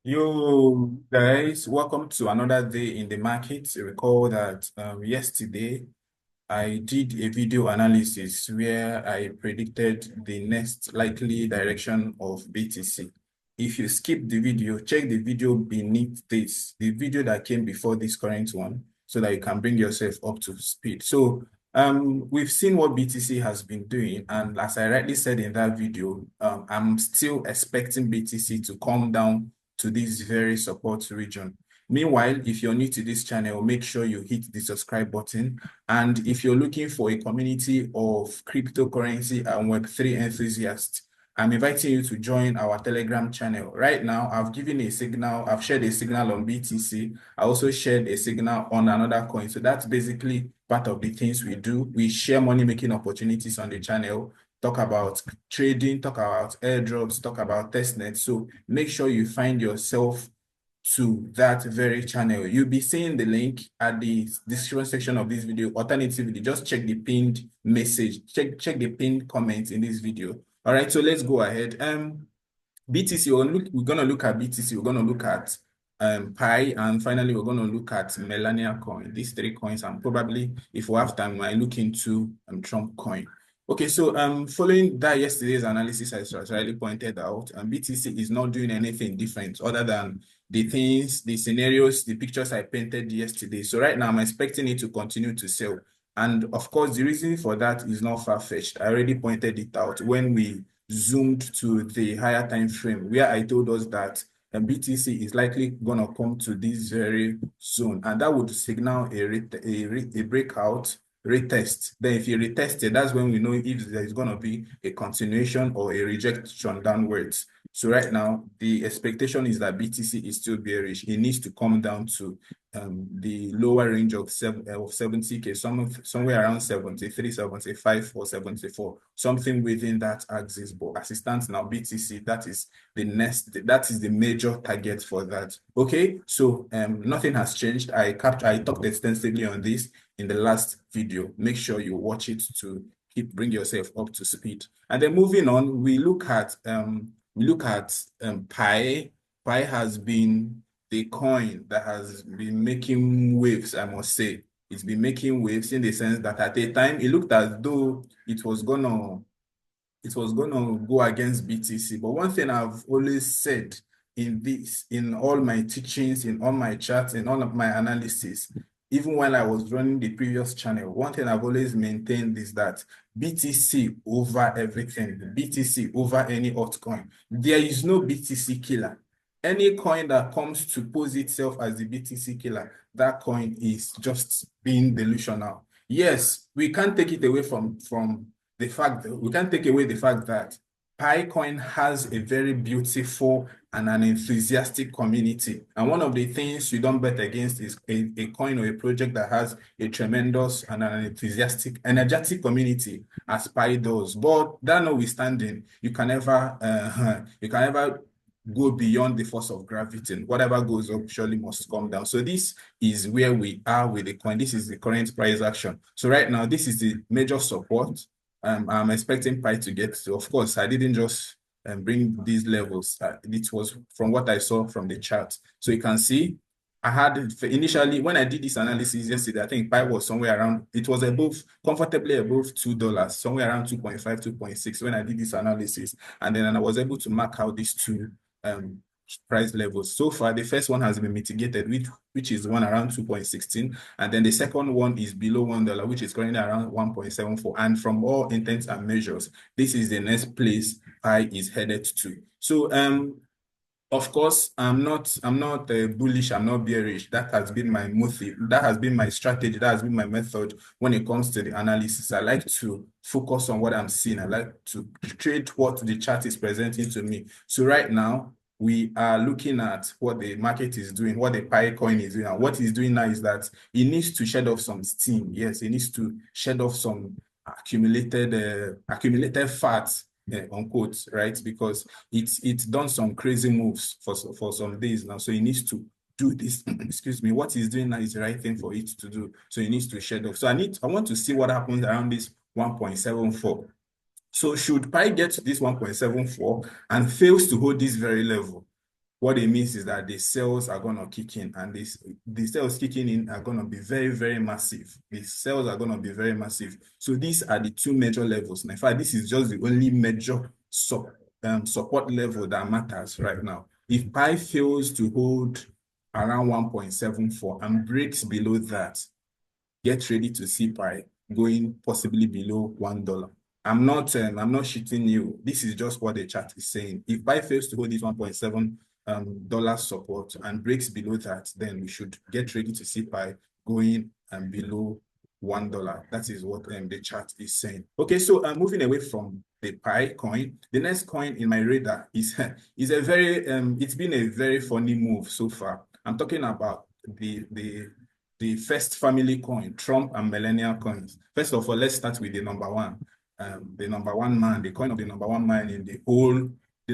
Yo guys, welcome to another day in the market. Recall that yesterday I did a video analysis where I predicted the next likely direction of BTC. If you skip the video, check the video beneath this, the video that came before this current one, so that you can bring yourself up to speed. So we've seen what BTC has been doing, and as I rightly said in that video, I'm still expecting BTC to come down to this very support region. Meanwhile, if you're new to this channel, make sure you hit the subscribe button. And if you're looking for a community of cryptocurrency and Web3 enthusiasts, I'm inviting you to join our Telegram channel. Right now, I've given a signal, I've shared a signal on BTC. I also shared a signal on another coin. So that's basically part of the things we do. We share money-making opportunities on the channel, talk about trading, talk about airdrops, talk about testnet. So make sure you find yourself to that very channel. You'll be seeing the link at the description section of this video. Alternatively, just check the pinned message, check the pinned comments in this video. All right, so let's go ahead. BTC, we're gonna look at BTC, we're gonna look at Pi, and finally we're gonna look at Melania Coin. These three coins, and probably if we have time, I look into Trump Coin. Okay, so following that yesterday's analysis, as I rightly pointed out, BTC is not doing anything different other than the things, the scenarios, the pictures I painted yesterday. So right now, I'm expecting it to continue to sell. And of course, the reason for that is not far-fetched. I already pointed it out when we zoomed to the higher time frame, where I told us that BTC is likely going to come to this very zone, and that would signal a breakout retest. Then if you retest it, that's when we know if there's going to be a continuation or a rejection downwards. So right now, the expectation is that BTC is still bearish. It needs to come down to the lower range of 70K, somewhere around 73, 75, or 74, something within that axis. But as it stands now, BTC, that is the major target for that. Okay, so nothing has changed. I talked extensively on this in the last video. Make sure you watch it to bring yourself up to speed. And then moving on, we look at Pi. Pi has been the coin that has been making waves, I must say. It's been making waves in the sense that at a time it looked as though it was gonna go against BTC. But one thing I've always said in all my teachings, in all my charts, in all of my analysis, even when I was running the previous channel, one thing I've always maintained is that BTC over everything, BTC over any altcoin. There is no BTC killer. Any coin that comes to pose itself as the BTC killer, that coin is just being delusional. Yes, we can't take it away from the fact that we can't take away the fact that PiCoin has a very beautiful and an enthusiastic community. And one of the things you don't bet against is a coin or a project that has a tremendous and an enthusiastic, energetic community, as Pi does. But that notwithstanding, you can never go beyond the force of gravity. Whatever goes up surely must come down. So this is where we are with the coin. This is the current price action. So right now, this is the major support. I'm expecting Pi to get to. Of course, I didn't just bring these levels. It was from what I saw from the chart. So you can see I had initially, when I did this analysis yesterday, I think Pi was somewhere around, it was comfortably above $2, somewhere around 2.5, 2.6 when I did this analysis. And then I was able to mark out these two price levels. So far, the first one has been mitigated, which is one around 2.16, and then the second one is below $1, which is currently around 1.74. And from all intents and measures, this is the next place Pi is headed to. So of course, I'm not bullish, I'm not bearish. That has been my motive, that has been my strategy, that has been my method when it comes to the analysis. I like to focus on what I'm seeing. I like to trade what the chart is presenting to me. So right now, we are looking at what the market is doing, what the Pi coin is doing. And what he's doing now is that he needs to shed off some steam. Yes, he needs to shed off some accumulated fat, unquote, right? Because it's done some crazy moves for some days now. So he needs to do this. Excuse me. What he's doing now is the right thing for it to do. So he needs to shed off. So I want to see what happens around this 1.74. So should Pi get to this 1.74 and fails to hold this very level, what it means is that the sales are going to kick in, and the sales kicking in are going to be very, very massive. The sales are going to be very massive. So these are the two major levels. And in fact, this is just the only major support level that matters right now. If pi fails to hold around 1.74 and breaks below that, get ready to see pi going possibly below $1. I'm not shitting you. This is just what the chart is saying. If pi fails to hold this 1.7 dollar support and breaks below that, then we should get ready to see pi going below $1. That is what the chart is saying. Okay, so moving away from the pi coin, the next coin in my radar is a very it's been a very funny move so far. I'm talking about the first family coin, Trump and Melania coins. First of all, let's start with the number one. The number one man, the coin of the number one man in the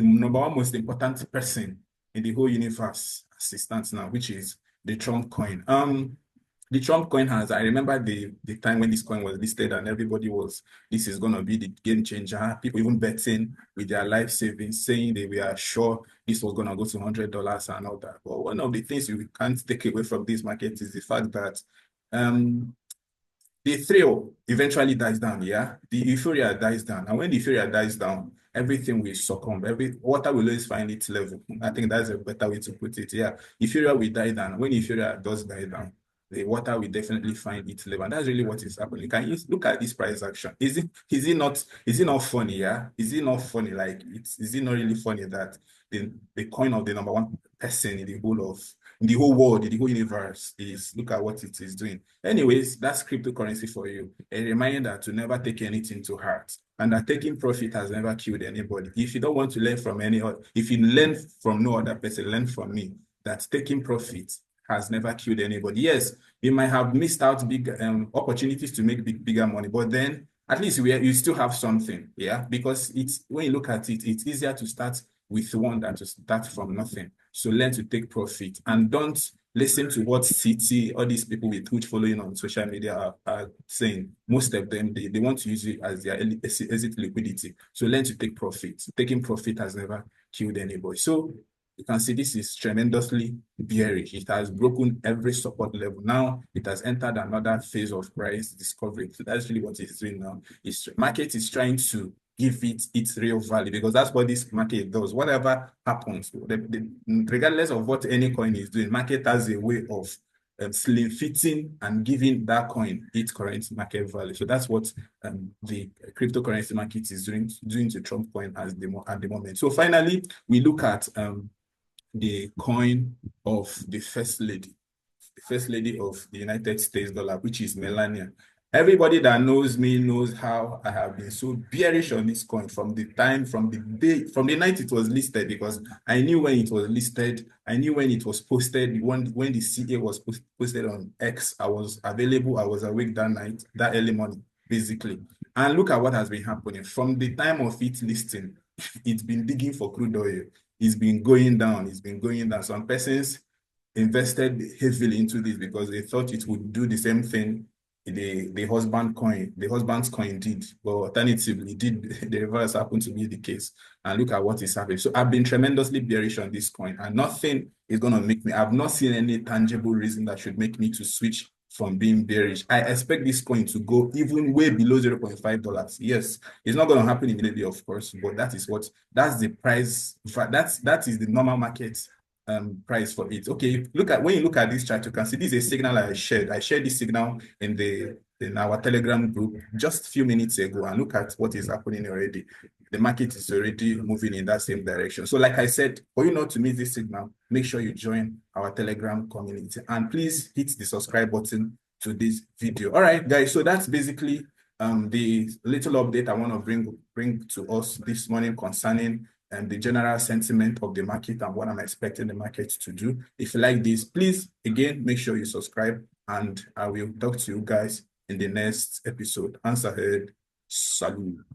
number one most important person in the whole universe as it stands now, which is the Trump coin. The Trump coin I remember the time when this coin was listed and everybody was, this is going to be the game changer. People even betting with their life savings, saying they were sure this was going to go to $100 and all that. But one of the things you can't take away from this market is the fact that the thrill eventually dies down, yeah? The euphoria dies down. And when the euphoria dies down, everything will succumb. Water will always find its level. I think that's a better way to put it, yeah. Euphoria will die down. When euphoria does die down, the water will definitely find its level. And that's really what is happening. Can you look at this price action? Is it not funny, yeah? Is it not funny? Like, is it not really funny that the coin of the number one person in the whole world, in the whole universe look at what it is doing. Anyways, that's cryptocurrency for you. A reminder to never take anything to heart, and that taking profit has never killed anybody. If you don't want to learn from if you learn from no other person, learn from me, that taking profit has never killed anybody. Yes, you might have missed out big opportunities to make bigger money, but then at least you still have something, yeah? Because when you look at it, it's easier to start with one than to start from nothing. So learn to take profit and don't listen to what Citi, all these people with huge following on social media are saying. Most of them, they want to use it as their exit liquidity. So learn to take profit. Taking profit has never killed anybody. So you can see this is tremendously bearish. It has broken every support level. Now it has entered another phase of price discovery. So that's really what it's doing now. Market is trying to give it its real value, because that's what this market does. Whatever happens, regardless of what any coin is doing, market has a way of slim fitting and giving that coin its current market value. So that's what the cryptocurrency market is doing to Trump coin at the moment. So finally, we look at the coin of the first lady of the United States dollar, which is Melania. Everybody that knows me knows how I have been so bearish on this coin from the night it was listed, because I knew when it was listed, I knew when it was posted, when the CA was posted on X, I was available, I was awake that night, that early morning, basically. And look at what has been happening. From the time of its listing, it's been digging for crude oil. It's been going down. Some persons invested heavily into this because they thought it would do the same thing the husband's coin did, but alternatively did the reverse happen to be the case. And look at what is happening. So I've been tremendously bearish on this coin, and nothing is going to make me, I've not seen any tangible reason that should make me to switch from being bearish. I expect this coin to go even way below $0.5. Yes, it's not going to happen immediately, of course, but that's the price. That is the normal market price for it. Okay, when you look at this chart, you can see this is a signal I shared. I shared this signal in our Telegram group just a few minutes ago, and look at what is happening already. The market is already moving in that same direction. So like I said, for you not to miss this signal, make sure you join our Telegram community, and please hit the subscribe button to this video. All right, guys, so that's basically the little update I want to bring to us this morning concerning the general sentiment of the market and what I'm expecting the market to do. If you like this, please, again, make sure you subscribe, and I will talk to you guys in the next episode. Answer ahead. Salute.